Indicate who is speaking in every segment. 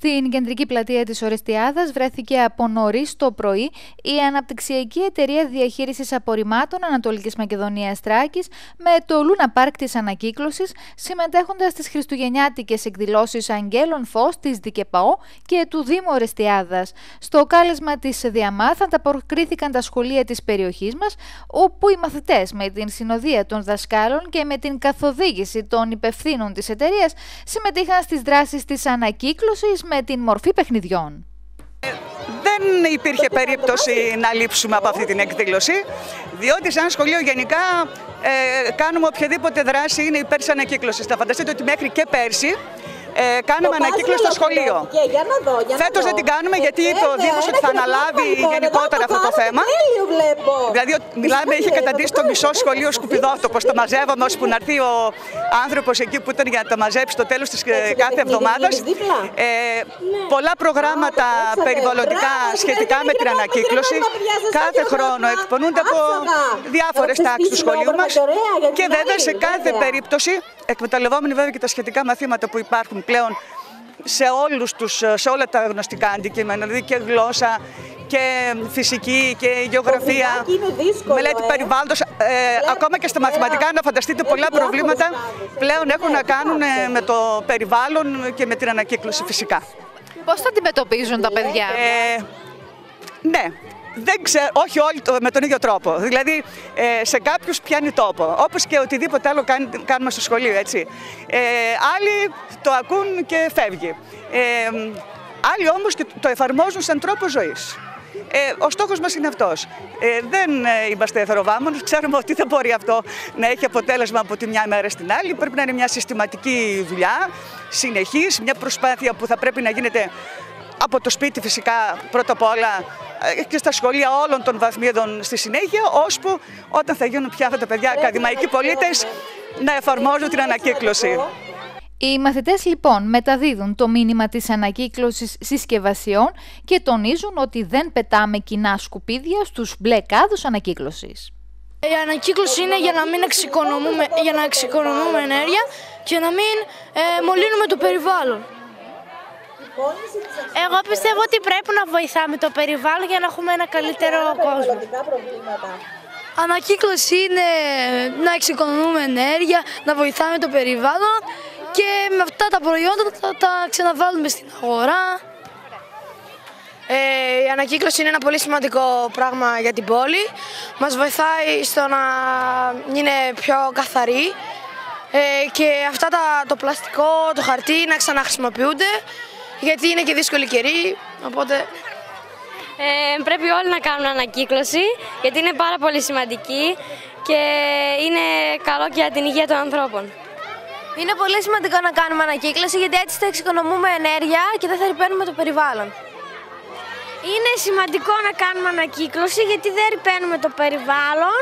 Speaker 1: Στην κεντρική πλατεία της Ορεστιάδας βρέθηκε από νωρίς το πρωί η Αναπτυξιακή Εταιρεία Διαχείρισης Απορριμμάτων Ανατολικής Μακεδονίας Τράκης με το Λούνα Πάρκ της Ανακύκλωσης, συμμετέχοντας στις χριστουγεννιάτικες εκδηλώσεις Αγγέλων Φως της ΔΚΕΠΑΟ και του Δήμου Ορεστιάδας. Στο κάλεσμα της ΔΙΑΜΑΘ ανταποκρίθηκαν τα σχολεία της περιοχής μας, όπου οι μαθητές με την συνοδεία των δασκάλων και με την καθοδήγηση των υπευθύνων της εταιρείας συμμετείχαν στις δράσεις της ανακύκλωσης με την μορφή παιχνιδιών.
Speaker 2: Δεν υπήρχε περίπτωση να λείψουμε από αυτή την εκδήλωση, διότι σαν σχολείο γενικά κάνουμε οποιαδήποτε δράση είναι υπέρ της ανακύκλωσης. Θα φανταστείτε ότι μέχρι και πέρσι κάναμε ανακύκλωση στο σχολείο. Φέτος δεν την κάνουμε γιατί είπε ο Δήμος ότι θα αναλάβει γενικότερα αυτό το θέμα. Δηλαδή, μιλάμε, είχε καταντήσει το μισό σχολείο σκουπιδότοπος. Το μαζεύαμε ώσπου να έρθει ο άνθρωπος εκεί που ήταν για να το μαζέψει στο τέλος της κάθε εβδομάδας. Πολλά προγράμματα περιβαλλοντικά σχετικά με την ανακύκλωση κάθε χρόνο εκπονούνται από διάφορες τάξεις του σχολείου μας και βέβαια σε κάθε περίπτωση, εκμεταλλευόμενοι βέβαια και τα σχετικά μαθήματα που υπάρχουν πλέον σε όλα τα γνωστικά αντικείμενα, δηλαδή και γλώσσα και φυσική και γεωγραφία, μελέτη περιβάλλοντος, ακόμα και στα μαθηματικά, να φανταστείτε πολλά προβλήματα πλέον έχουν να κάνουν με το περιβάλλον και με την ανακύκλωση φυσικά.
Speaker 1: Πώς θα αντιμετωπίζουν τα παιδιά?
Speaker 2: Ναι. Δεν ξέρω, όχι όλοι με τον ίδιο τρόπο. Δηλαδή, σε κάποιους πιάνει τόπο. Όπως και οτιδήποτε άλλο κάνουμε στο σχολείο, έτσι. Άλλοι το ακούν και φεύγει. Άλλοι όμως και το εφαρμόζουν σαν τρόπο ζωής. Ο στόχος μας είναι αυτός. Δεν είμαστε εθεροβάμονες, ξέρουμε ότι δεν μπορεί αυτό να έχει αποτέλεσμα από τη μια μέρα στην άλλη. Πρέπει να είναι μια συστηματική δουλειά, συνεχής, μια προσπάθεια που θα πρέπει να γίνεται από το σπίτι φυσικά πρώτα απ' όλα και στα σχολεία όλων των βαθμίδων στη συνέχεια, ώσπου όταν θα γίνουν πια αυτά τα παιδιά ακαδημαϊκοί πολίτες να εφαρμόζουν την ανακύκλωση.
Speaker 1: Οι μαθητές λοιπόν μεταδίδουν το μήνυμα της ανακύκλωσης συσκευασιών και τονίζουν ότι δεν πετάμε κοινά σκουπίδια στους μπλε κάδους ανακύκλωσης.
Speaker 3: Η ανακύκλωση είναι για να εξοικονομούμε ενέργεια και να μην μολύνουμε το περιβάλλον.
Speaker 4: Εγώ πιστεύω ότι πρέπει να βοηθάμε το περιβάλλον για να έχουμε ένα καλύτερο κόσμο.
Speaker 3: Ανακύκλωση είναι να εξοικονομούμε ενέργεια, να βοηθάμε το περιβάλλον και με αυτά τα προϊόντα θα τα ξαναβάλουμε στην αγορά. Η ανακύκλωση είναι ένα πολύ σημαντικό πράγμα για την πόλη. Μας βοηθάει στο να είναι πιο καθαρή και αυτά το πλαστικό, το χαρτί να ξαναχρησιμοποιούνται, γιατί είναι και δύσκολη καιρή, οπότε...
Speaker 4: Πρέπει όλοι να κάνουν ανακύκλωση, γιατί είναι πάρα πολύ σημαντική και είναι καλό και για την υγεία των ανθρώπων.
Speaker 5: Είναι πολύ σημαντικό να κάνουμε ανακύκλωση, γιατί έτσι θα εξοικονομούμε ενέργεια και δεν θα ρηπαίνουμε το περιβάλλον.
Speaker 4: Είναι σημαντικό να κάνουμε ανακύκλωση, γιατί δεν ρηπαίνουμε το περιβάλλον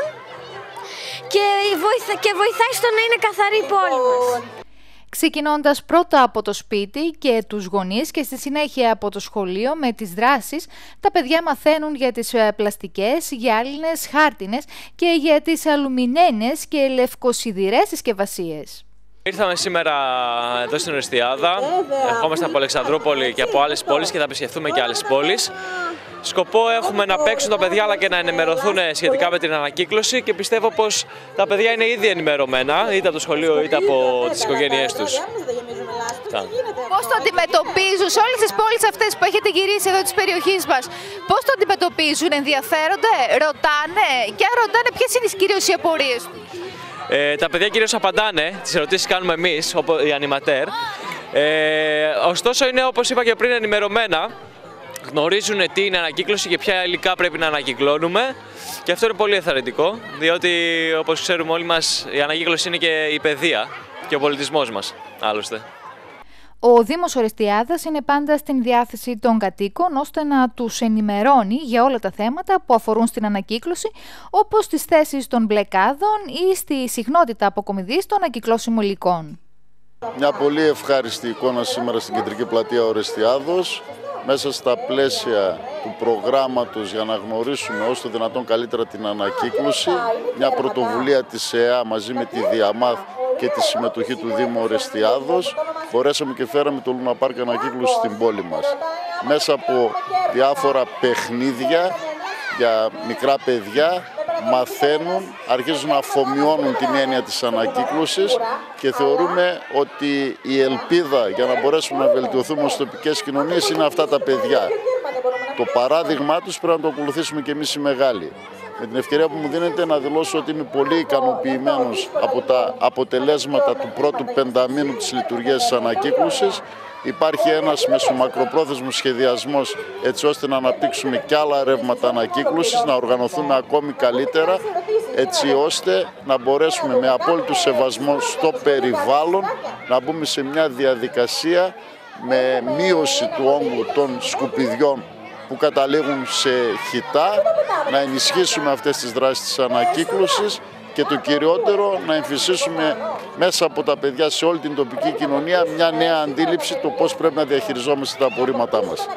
Speaker 4: και βοηθάει στο να είναι καθαρή η πόλη μας.
Speaker 1: Ξεκινώντας πρώτα από το σπίτι και τους γονείς και στη συνέχεια από το σχολείο με τις δράσεις, τα παιδιά μαθαίνουν για τις πλαστικές, γυάλινες, χάρτινες και για τις αλουμινένες και λευκοσιδηρές συσκευασίες.
Speaker 6: Ήρθαμε σήμερα εδώ στην Ορεστιάδα, ερχόμαστε από Αλεξανδρούπολη και από άλλες πόλεις και θα επισκεφθούμε και άλλες πόλεις. Σκοπό έχουμε να παίξουν τα παιδιά αλλά και να ενημερωθούν σχετικά με την ανακύκλωση και πιστεύω πως τα παιδιά είναι ήδη ενημερωμένα είτε από το σχολείο είτε από τις οικογένειές τους.
Speaker 1: Πώς το αντιμετωπίζουν σε όλες τις πόλεις αυτές που έχετε γυρίσει εδώ της περιοχής μας? Πώς το αντιμετωπίζουν, ενδιαφέρονται, ρωτάνε και αν ρωτάνε ποιες είναι κυρίως οι απορίες τους?
Speaker 6: Τα παιδιά κυρίως απαντάνε, τις ερωτήσεις κάνουμε εμείς, οι ανιματέρ. Ωστόσο είναι, όπως είπα και πριν, ενημερωμένα. Γνωρίζουν τι είναι ανακύκλωση και ποια υλικά πρέπει να ανακυκλώνουμε και αυτό είναι πολύ ενθαρρυντικό, διότι όπως ξέρουμε όλοι μας η ανακύκλωση είναι και η παιδεία και ο πολιτισμός μας άλλωστε.
Speaker 1: Ο Δήμος Ορεστιάδας είναι πάντα στην διάθεση των κατοίκων ώστε να τους ενημερώνει για όλα τα θέματα που αφορούν στην ανακύκλωση, όπως τις θέσεις των μπλε κάδων ή στη συχνότητα αποκομιδής των ανακυκλώσιμων υλικών.
Speaker 7: Μια πολύ ευχάριστη εικόνα σήμερα στην κεντρική πλατεία Ορεστιάδος, μέσα στα πλαίσια του προγράμματος για να γνωρίσουμε όσο το δυνατόν καλύτερα την ανακύκλωση, μια πρωτοβουλία της ΕΑ μαζί με τη ΔΙΑΜΑΘ και τη συμμετοχή του Δήμου Ορεστιάδος, μπορέσαμε και φέραμε το Λούνα Πάρκ ανακύκλωση στην πόλη μας. Μέσα από διάφορα παιχνίδια για μικρά παιδιά μαθαίνουν, αρχίζουν να αφομοιώνουν την έννοια της ανακύκλωσης και θεωρούμε ότι η ελπίδα για να μπορέσουμε να βελτιωθούμε στις τοπικές κοινωνίες είναι αυτά τα παιδιά. Το παράδειγμά τους πρέπει να το ακολουθήσουμε και εμείς οι μεγάλοι. Με την ευκαιρία που μου δίνετε να δηλώσω ότι είμαι πολύ ικανοποιημένος από τα αποτελέσματα του πρώτου πενταμήνου της λειτουργίας της ανακύκλωσης. Υπάρχει ένας μεσομακροπρόθεσμος σχεδιασμός έτσι ώστε να αναπτύξουμε και άλλα ρεύματα ανακύκλωσης, να οργανωθούμε ακόμη καλύτερα έτσι ώστε να μπορέσουμε με απόλυτο σεβασμό στο περιβάλλον να μπούμε σε μια διαδικασία με μείωση του όγκου των σκουπιδιών που καταλήγουν σε χυτά, να ενισχύσουμε αυτές τις δράσεις της ανακύκλωσης και το κυριότερο να εμφυσίσουμε μέσα από τα παιδιά σε όλη την τοπική κοινωνία μια νέα αντίληψη το πώς πρέπει να διαχειριζόμαστε τα απορρίμματά μας.